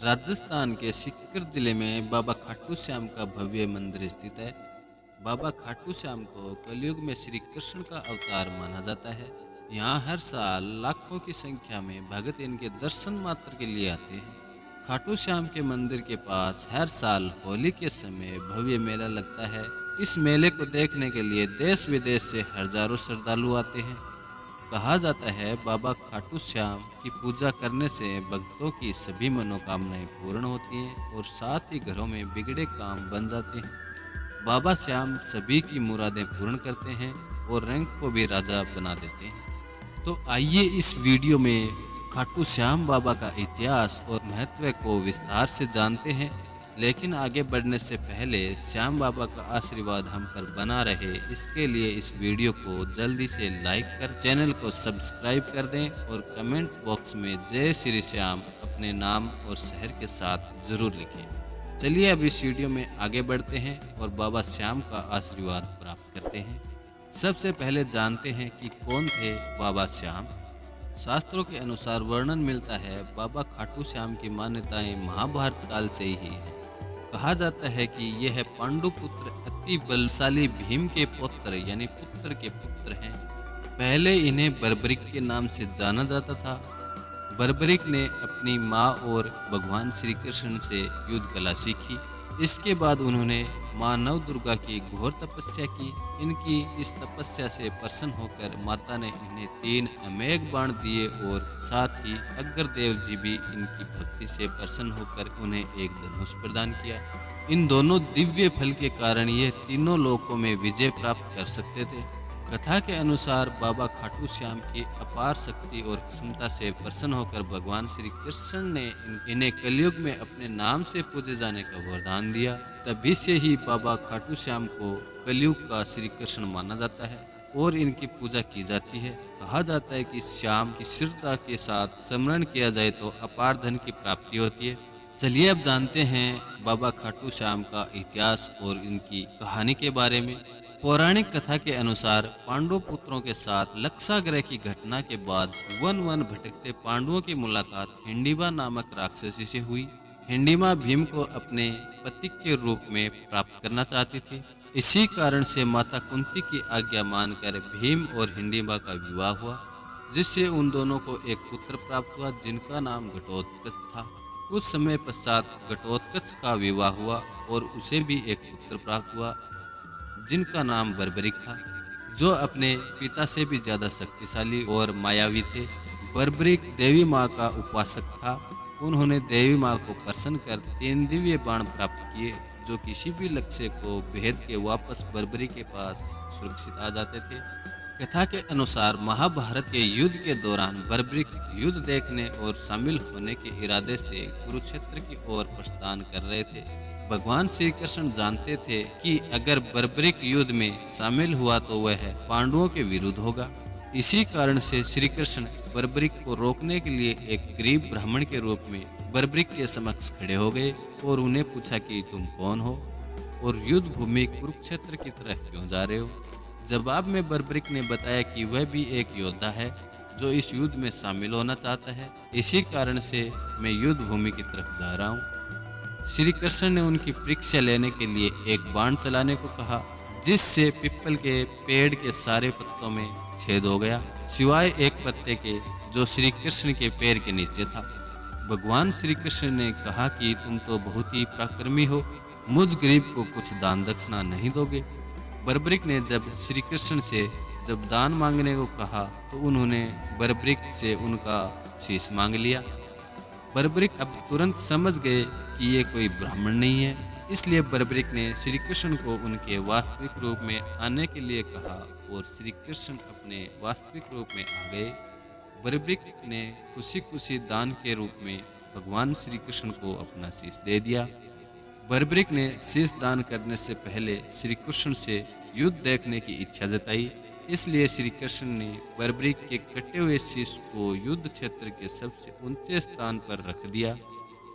राजस्थान के सीकर जिले में बाबा खाटू श्याम का भव्य मंदिर स्थित है। बाबा खाटू श्याम को कलयुग में श्री कृष्ण का अवतार माना जाता है। यहाँ हर साल लाखों की संख्या में भक्त इनके दर्शन मात्र के लिए आते हैं। खाटू श्याम के मंदिर के पास हर साल होली के समय भव्य मेला लगता है। इस मेले को देखने के लिए देश विदेश से हजारों श्रद्धालु आते हैं। कहा जाता है बाबा खाटू श्याम की पूजा करने से भक्तों की सभी मनोकामनाएं पूर्ण होती हैं और साथ ही घरों में बिगड़े काम बन जाते हैं। बाबा श्याम सभी की मुरादें पूर्ण करते हैं और रंग को भी राजा बना देते हैं। तो आइए इस वीडियो में खाटू श्याम बाबा का इतिहास और महत्व को विस्तार से जानते हैं। लेकिन आगे बढ़ने से पहले श्याम बाबा का आशीर्वाद हम पर बना रहे, इसके लिए इस वीडियो को जल्दी से लाइक कर चैनल को सब्सक्राइब कर दें और कमेंट बॉक्स में जय श्री श्याम अपने नाम और शहर के साथ जरूर लिखें। चलिए अब इस वीडियो में आगे बढ़ते हैं और बाबा श्याम का आशीर्वाद प्राप्त करते हैं। सबसे पहले जानते हैं कि कौन थे बाबा श्याम। शास्त्रों के अनुसार वर्णन मिलता है बाबा खाटू श्याम की मान्यताएं महाभारत काल से ही है। कहा जाता है कि यह पांडु पुत्र अति बलशाली भीम के पुत्र यानी पुत्र के पुत्र हैं। पहले इन्हें बर्बरिक के नाम से जाना जाता था। बर्बरिक ने अपनी माँ और भगवान श्री कृष्ण से युद्ध कला सीखी। इसके बाद उन्होंने माँ नव दुर्गा की घोर तपस्या की। इनकी इस तपस्या से प्रसन्न होकर माता ने इन्हें 3 अमेघ बाण दिए और साथ ही अग्रदेव जी भी इनकी भक्ति से प्रसन्न होकर उन्हें एक धनुष प्रदान किया। इन दोनों दिव्य फल के कारण ये तीनों लोकों में विजय प्राप्त कर सकते थे। कथा के अनुसार बाबा खाटू श्याम की अपार शक्ति और क्षमता से प्रसन्न होकर भगवान श्री कृष्ण ने इन्हें कलयुग में अपने नाम से पूजे जाने का वरदान दिया। तभी से ही बाबा खाटू श्याम को कलयुग का श्री कृष्ण माना जाता है और इनकी पूजा की जाती है। कहा जाता है कि श्याम की श्रद्धा के साथ स्मरण किया जाए तो अपार धन की प्राप्ति होती है। चलिए अब जानते हैं बाबा खाटू श्याम का इतिहास और इनकी कहानी के बारे में। पौराणिक कथा के अनुसार पांडव पुत्रों के साथ लक्षाग्रह की घटना के बाद वन वन भटकते पांडवों की मुलाकात हिंडिबा नामक राक्षसी से हुई। हिंडिबा भीम को अपने पति के रूप में प्राप्त करना चाहती थी। इसी कारण से माता कुंती की आज्ञा मानकर भीम और हिंडिबा का विवाह हुआ, जिससे उन दोनों को एक पुत्र प्राप्त हुआ जिनका नाम घटोत्कच था। कुछ समय पश्चात घटोत्कच का विवाह हुआ और उसे भी एक पुत्र प्राप्त हुआ जिनका नाम बर्बरिक था, जो अपने पिता से भी ज्यादा शक्तिशाली और मायावी थे। बर्बरिक देवी माँ का उपासक था। उन्होंने देवी माँ को प्रसन्न कर 3 दिव्य बाण प्राप्त किए, जो किसी भी लक्ष्य को भेद के वापस बर्बरिक के पास सुरक्षित आ जाते थे। कथा के अनुसार महाभारत के युद्ध के दौरान बर्बरिक युद्ध देखने और शामिल होने के इरादे से कुरुक्षेत्र की ओर प्रस्थान कर रहे थे। भगवान श्री कृष्ण जानते थे कि अगर बर्बरिक युद्ध में शामिल हुआ तो वह पांडवों के विरुद्ध होगा। इसी कारण से श्री कृष्ण बर्बरिक को रोकने के लिए एक गरीब ब्राह्मण के रूप में बर्बरिक के समक्ष खड़े हो गए और उन्हें पूछा कि तुम कौन हो और युद्ध भूमि कुरुक्षेत्र की तरफ क्यों जा रहे हो। जवाब में बर्बरिक ने बताया कि वह भी एक योद्धा है जो इस युद्ध में शामिल होना चाहता है। इसी कारण से मैं युद्ध भूमि की तरफ जा रहा हूँ। श्री कृष्ण ने उनकी परीक्षा लेने के लिए एक बाण चलाने को कहा, जिससे पिप्पल के पेड़ के सारे पत्तों में छेद हो गया, सिवाय एक पत्ते के जो श्री कृष्ण के पैर के नीचे था। भगवान श्री कृष्ण ने कहा कि तुम तो बहुत ही पराक्रमी हो, मुझ गरीब को कुछ दान दक्षिणा नहीं दोगे। बर्बरिक ने जब श्री कृष्ण से जब दान मांगने को कहा तो उन्होंने बर्बरिक से उनका शीश मांग लिया। बर्बरिक अब तुरंत समझ गए कि ये कोई ब्राह्मण नहीं है, इसलिए बर्बरिक ने श्री कृष्ण को उनके वास्तविक रूप में आने के लिए कहा और श्री कृष्ण अपने वास्तविक रूप में आ गए। बर्बरिक ने खुशी खुशी दान के रूप में भगवान श्री कृष्ण को अपना शीश दे दिया। बर्बरिक ने शीश दान करने से पहले श्री कृष्ण से युद्ध देखने की इच्छा जताई, इसलिए श्री कृष्ण ने बर्बरिक के कटे हुए शीश को युद्ध क्षेत्र के सबसे ऊंचे स्थान पर रख दिया।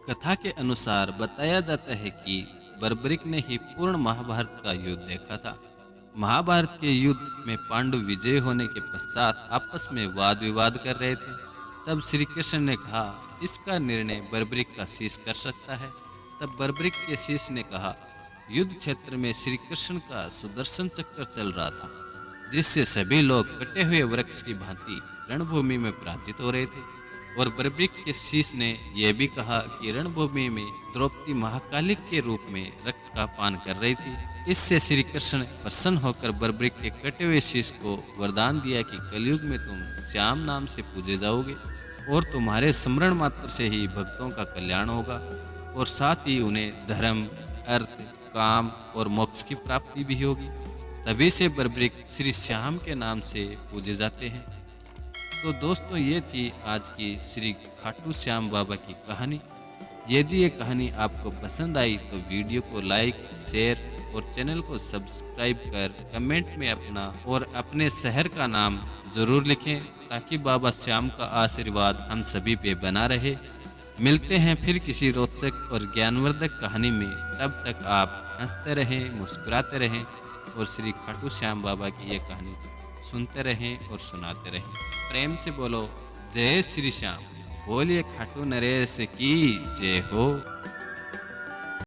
कथा के अनुसार बताया जाता है कि बर्बरिक ने ही पूर्ण महाभारत का युद्ध देखा था। महाभारत के युद्ध में पांडव विजय होने के पश्चात आपस में वाद विवाद कर रहे थे। तब श्री कृष्ण ने कहा, इसका निर्णय बर्बरीक का शीश कर सकता है। तब बर्बरीक के शीश ने कहा, युद्ध क्षेत्र में श्री कृष्ण का सुदर्शन चक्र चल रहा था, जिससे सभी लोग कटे हुए वृक्ष की भांति रणभूमि में पराजित हो रहे थे। और बर्बरीक के शीश ने यह भी कहा कि रणभूमि में द्रौपदी महाकालिक के रूप में रक्त का पान कर रही थी। इससे श्री कृष्ण प्रसन्न होकर बर्बरीक के कटे हुए शीश को वरदान दिया कि कलयुग में तुम श्याम नाम से पूजे जाओगे और तुम्हारे स्मरण मात्र से ही भक्तों का कल्याण होगा और साथ ही उन्हें धर्म, अर्थ, काम और मोक्ष की प्राप्ति भी होगी। तभी से बर्बरीक श्री श्याम के नाम से पूजे जाते हैं। तो दोस्तों, ये थी आज की श्री खाटू श्याम बाबा की कहानी। यदि ये कहानी आपको पसंद आई तो वीडियो को लाइक, शेयर और चैनल को सब्सक्राइब कर कमेंट में अपना और अपने शहर का नाम जरूर लिखें, ताकि बाबा श्याम का आशीर्वाद हम सभी पे बना रहे। मिलते हैं फिर किसी रोचक और ज्ञानवर्धक कहानी में। तब तक आप हंसते रहें, मुस्कुराते रहें और श्री खाटू श्याम बाबा की ये कहानी सुनते रहें और सुनाते रहें। प्रेम से बोलो जय श्री श्याम। बोलिए खाटू नरेश की जय हो।